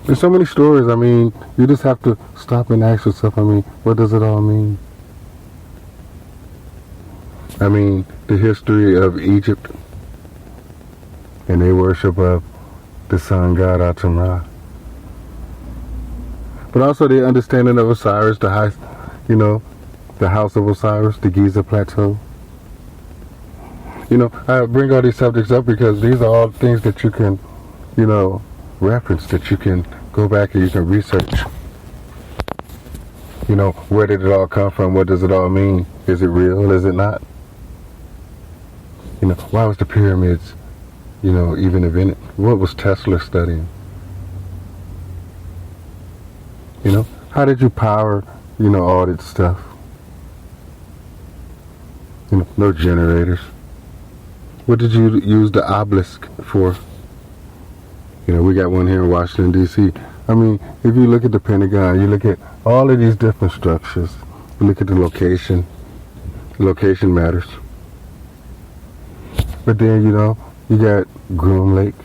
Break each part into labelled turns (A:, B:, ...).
A: There's so many stories. I mean, you just have to stop and ask yourself, I mean, what does it all mean? I mean, the history of Egypt and their worship of the sun god Atum-Ra. But also the understanding of Osiris, the house of Osiris, the Giza Plateau. I bring all these subjects up because these are all things that you can, reference, that you can go back and you can research. Where did it all come from? What does it all mean? Is it real? Is it not? Why was the pyramids, even invented? What was Tesla studying? How did you power, all that stuff? No generators. What did you use the obelisk for? We got one here in Washington, D.C. I mean, if you look at the Pentagon, you look at all of these different structures, you look at the location matters. But then, you got Groom Lake.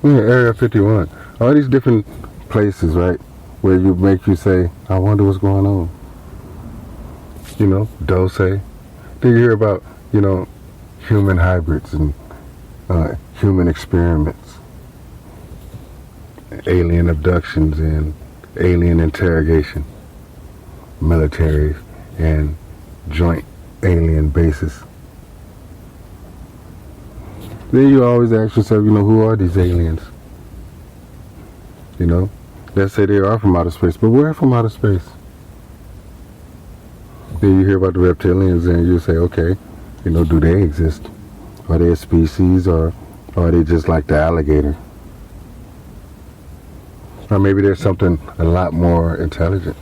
A: Area 51. All these different places, right, where make you say, I wonder what's going on. Dose. Then you hear about, human hybrids and human experiments, alien abductions and alien interrogation, military and joint alien bases. Then you always ask yourself, who are these aliens? Let's say they are from outer space, but where from outer space? Then you hear about the reptilians and you say, okay, do they exist? Are they a species, or are they just like the alligator? Or maybe there's something a lot more intelligent.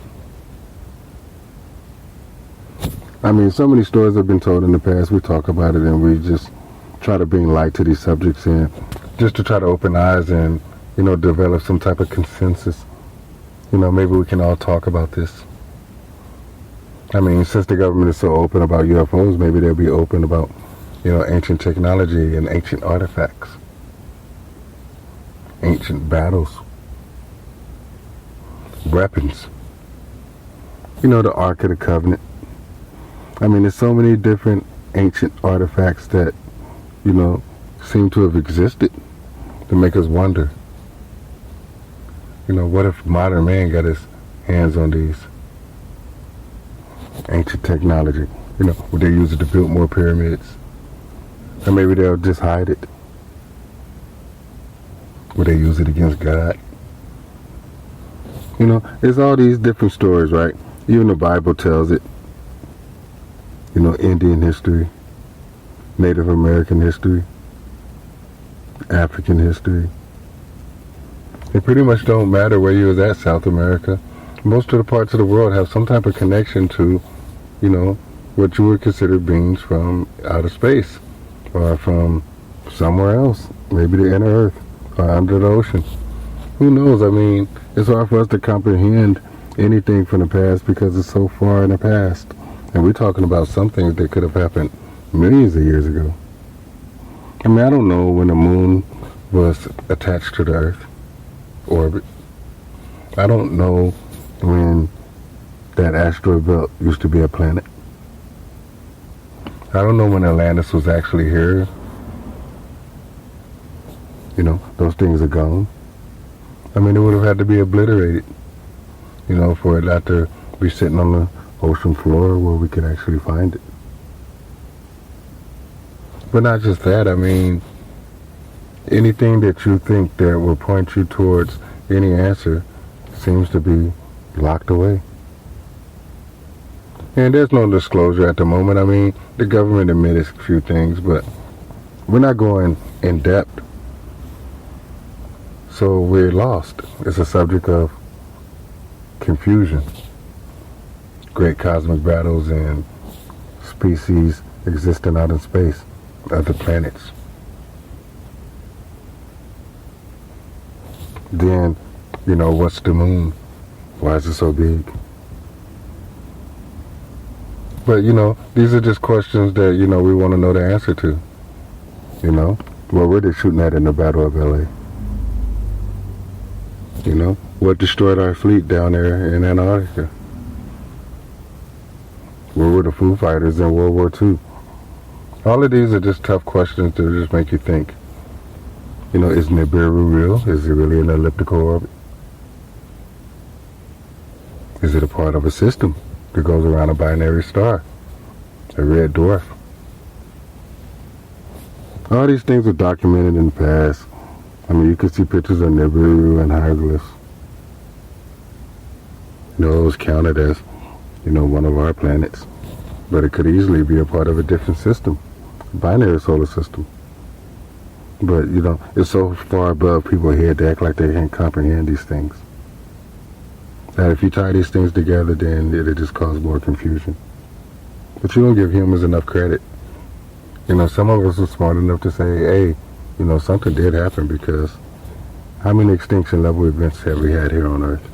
A: I mean, so many stories have been told in the past. We talk about it and we just try to bring light to these subjects and just to try to open eyes and, develop some type of consensus. Maybe we can all talk about this. I mean, since the government is so open about UFOs, maybe they'll be open about, ancient technology and ancient artifacts, ancient battles, weapons, the Ark of the Covenant. I mean, there's so many different ancient artifacts that, seem to have existed to make us wonder, what if modern man got his hands on these ancient technology? Would they use it to build more pyramids? Or maybe they'll just hide it. Would they use it against God? It's all these different stories, right? Even the Bible tells it. Indian history, Native American history, African history. It pretty much don't matter where you was at, South America. Most of the parts of the world have some type of connection to, what you would consider beings from outer space or from somewhere else, maybe the inner earth or under the ocean. Who knows? I mean, it's hard for us to comprehend anything from the past because it's so far in the past. And we're talking about some things that could have happened millions of years ago. I mean, I don't know when the moon was attached to the Earth orbit. I don't know when that asteroid belt used to be a planet. I don't know when Atlantis was actually here. Those things are gone. I mean, it would have had to be obliterated, for it not to be sitting on the ocean floor where we could actually find it. But not just that, I mean, anything that you think that will point you towards any answer seems to be locked away. And there's no disclosure at the moment. I mean, the government admits a few things, but we're not going in depth. So we're lost. It's a subject of confusion. Great cosmic battles and species existing out in space, other planets. Then, what's the moon? Why is it so big? But, these are just questions that, we want to know the answer to. What were they shooting at in the Battle of LA? You know, what destroyed our fleet down there in Antarctica? Where were the Foo Fighters in World War II? All of these are just tough questions to just make you think. You know, is Nibiru real? Is it really an elliptical orbit? Is it a part of a system that goes around a binary star? A red dwarf? All these things are documented in the past. I mean, you can see pictures of Nibiru and hieroglyphs. You know, it was counted as, you know, one of our planets. But it could easily be a part of a different system, a binary solar system. But, you know, it's so far above people's head to act like they can't comprehend these things. That if you tie these things together, then it'll just cause more confusion. But you don't give humans enough credit. You know, some of us are smart enough to say, hey, you know, something did happen, because how many extinction level events have we had here on Earth?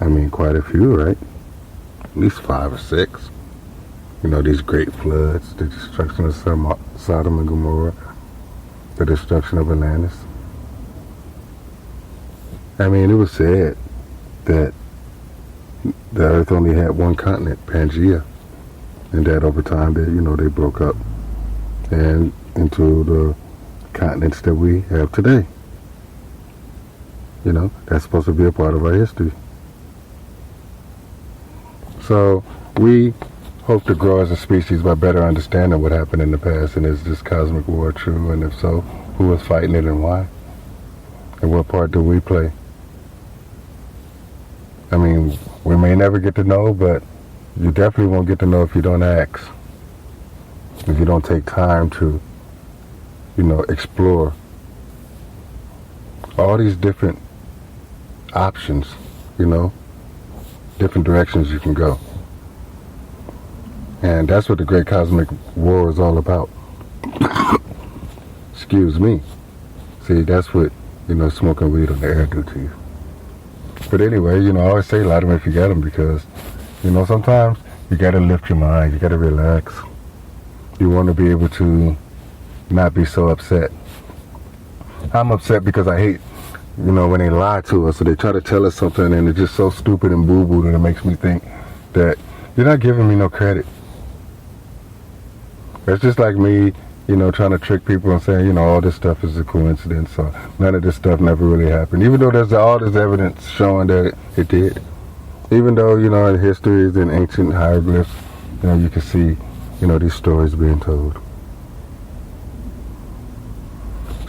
A: I mean, quite a few, right? At least 5 or 6. You know, these great floods, the destruction of Sodom and Gomorrah, the destruction of Atlantis. I mean, it was said that the Earth only had one continent, Pangea, and that over time, they broke up and into the continents that we have today. You know, that's supposed to be a part of our history. So we hope to grow as a species by better understanding what happened in the past, and is this cosmic war true, and if so, who was fighting it and why? And what part do we play? I mean, we may never get to know, but you definitely won't get to know if you don't ask. If you don't take time to, explore all these different options, different directions you can go. And that's what the Great Cosmic War is all about. Excuse me. See, that's what, smoking weed on the air do to you. But anyway, I always say light them if you get them, because, sometimes you got to lift your mind. You got to relax. You want to be able to not be so upset. I'm upset because I hate, when they lie to us, or they try to tell us something and it's just so stupid and boo-boo that it makes me think that you're not giving me no credit. It's just like me, trying to trick people and saying, all this stuff is a coincidence, or none of this stuff never really happened. Even though there's all this evidence showing that it did. Even though, in histories and ancient hieroglyphs, you can see, these stories being told.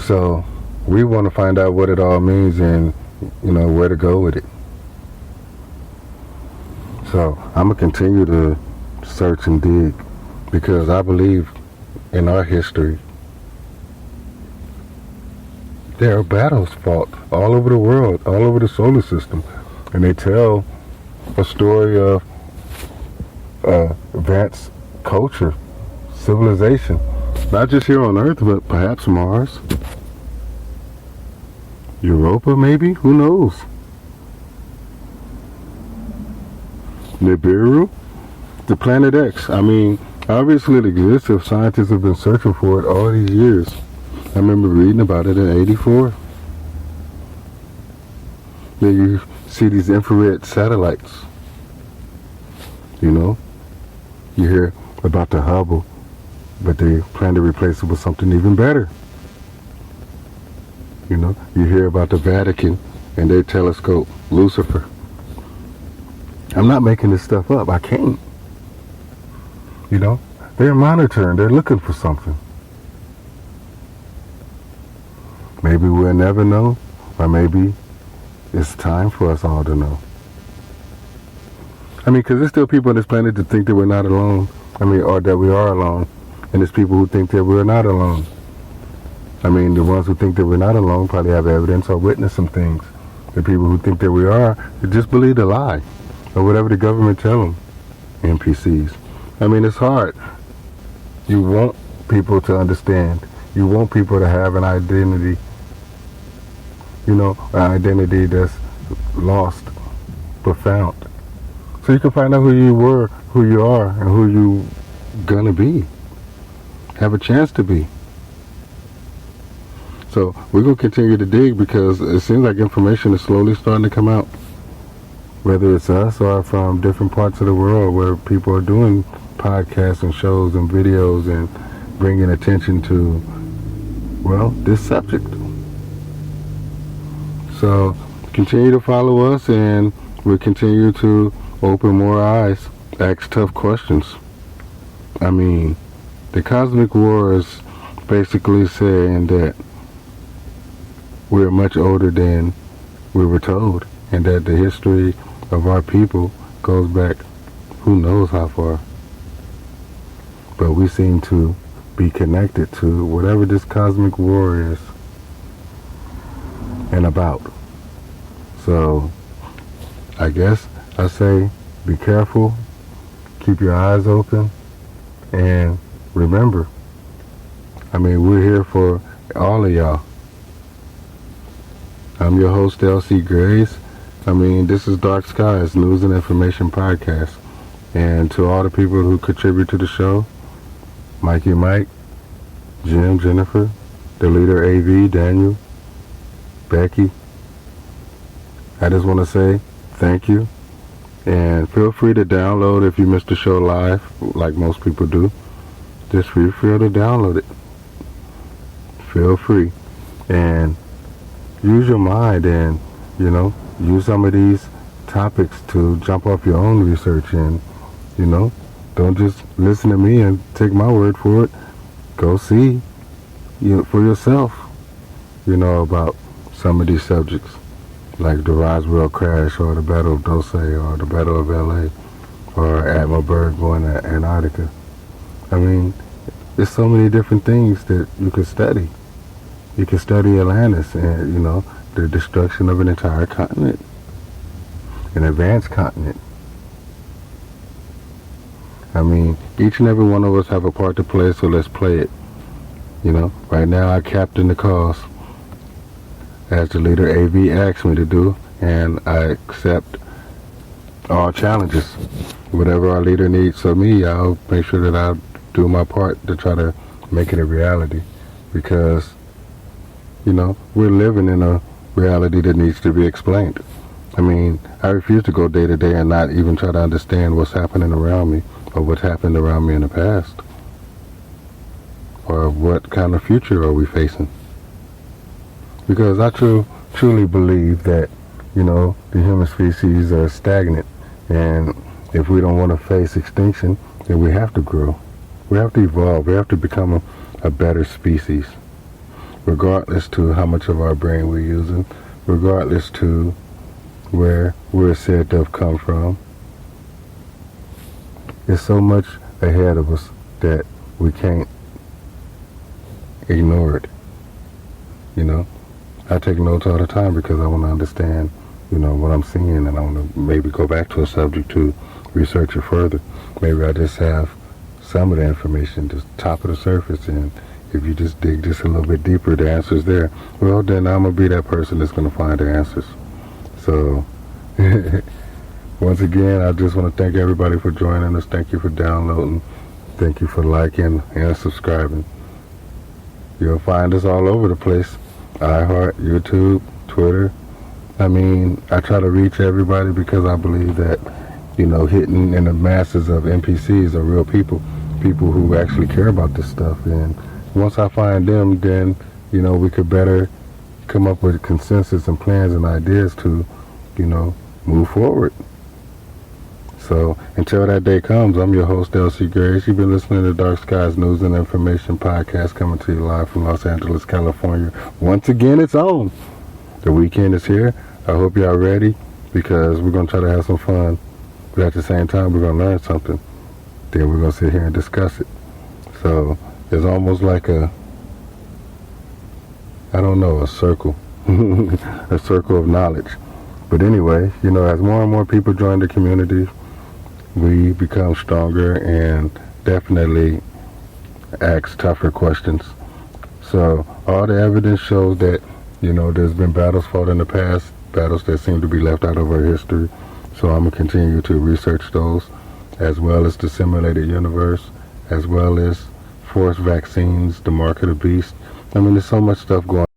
A: So we want to find out what it all means and, where to go with it. So I'm going to continue to search and dig, because I believe in our history there are battles fought all over the world, all over the solar system, and they tell a story of advanced culture, civilization, not just here on Earth, but perhaps Mars, Europa, maybe, who knows? Nibiru, the Planet X. I mean, obviously it exists if scientists have been searching for it all these years. I remember reading about it in '84. Then you see these infrared satellites. You hear about the Hubble, but they plan to replace it with something even better. You hear about the Vatican and their telescope, Lucifer. I'm not making this stuff up. I can't. They're monitoring. They're looking for something. Maybe we'll never know, or maybe it's time for us all to know. I mean, because there's still people on this planet that think that we're not alone. Or that we are alone. And there's people who think that we're not alone. The ones who think that we're not alone probably have evidence or witnessed some things. The people who think that we are, they just believe the lie, or whatever the government tell them. NPCs. It's hard. You want people to understand. You want people to have an identity, an identity that's lost but found. So you can find out who you were, who you are, and who you gonna be. Have a chance to be. So we're going to continue to dig because it seems like information is slowly starting to come out. Whether it's us or from different parts of the world where people are doing podcasts and shows and videos and bringing attention to, well, this subject. So continue to follow us and we'll continue to open more eyes, ask tough questions. I mean, the cosmic war is basically saying that we're much older than we were told, and that the history of our people goes back who knows how far. But we seem to be connected to whatever this cosmic war is and about. So I guess I say be careful, keep your eyes open, and remember, I mean, we're here for all of y'all. I'm your host, L.C. Grace. I mean, this is Dark Skies News and Information Podcast. And to all the people who contribute to the show, Mikey Mike, Jim, Jennifer, the leader AV, Daniel, Becky, I just want to say thank you. And feel free to download if you missed the show live, like most people do. Just feel free to download it. Feel free. And use your mind and, use some of these topics to jump off your own research and, don't just listen to me and take my word for it. Go see for yourself, about some of these subjects, like the Roswell crash or the Battle of Dose or the Battle of LA or Admiral Byrd going to Antarctica. I mean, there's so many different things that you could study. You can study Atlantis and, the destruction of an entire continent, an advanced continent. I mean, each and every one of us have a part to play, so let's play it. Right now I captain the cause, as the leader AV asked me to do, and I accept all challenges. Whatever our leader needs of me, I'll make sure that I do my part to try to make it a reality, because we're living in a reality that needs to be explained. I mean, I refuse to go day to day and not even try to understand what's happening around me or what's happened around me in the past, or what kind of future are we facing. Because I truly believe that, the human species are stagnant, and if we don't want to face extinction, then we have to grow. We have to evolve. We have to become a better species, regardless to how much of our brain we're using, regardless to where we're said to have come from. There's so much ahead of us that we can't ignore it. I take notes all the time because I want to understand, what I'm seeing, and I want to maybe go back to a subject to research it further. Maybe I just have some of the information just top of the surface, and if you just dig just a little bit deeper, the answer's there. Well, then I'm going to be that person that's going to find the answers. So, once again, I just want to thank everybody for joining us. Thank you for downloading. Thank you for liking and subscribing. You'll find us all over the place. iHeart, YouTube, Twitter. I mean, I try to reach everybody because I believe that, hitting in the masses of NPCs are real people who actually care about this stuff. And once I find them, then, we could better come up with consensus and plans and ideas to, move forward. So until that day comes, I'm your host, L.C. Grace. You've been listening to Dark Skies News and Information Podcast, coming to you live from Los Angeles, California. Once again, it's on. The weekend is here. I hope y'all ready, because we're going to try to have some fun. But at the same time, we're going to learn something. Then we're going to sit here and discuss it. So it's almost like a circle. A circle of knowledge. But anyway, as more and more people join the community, we become stronger and definitely ask tougher questions. So all the evidence shows that, there's been battles fought in the past, battles that seem to be left out of our history. So I'm going to continue to research those, as well as the simulated universe, as well as forced vaccines, the mark of the beast. I mean, there's so much stuff going on.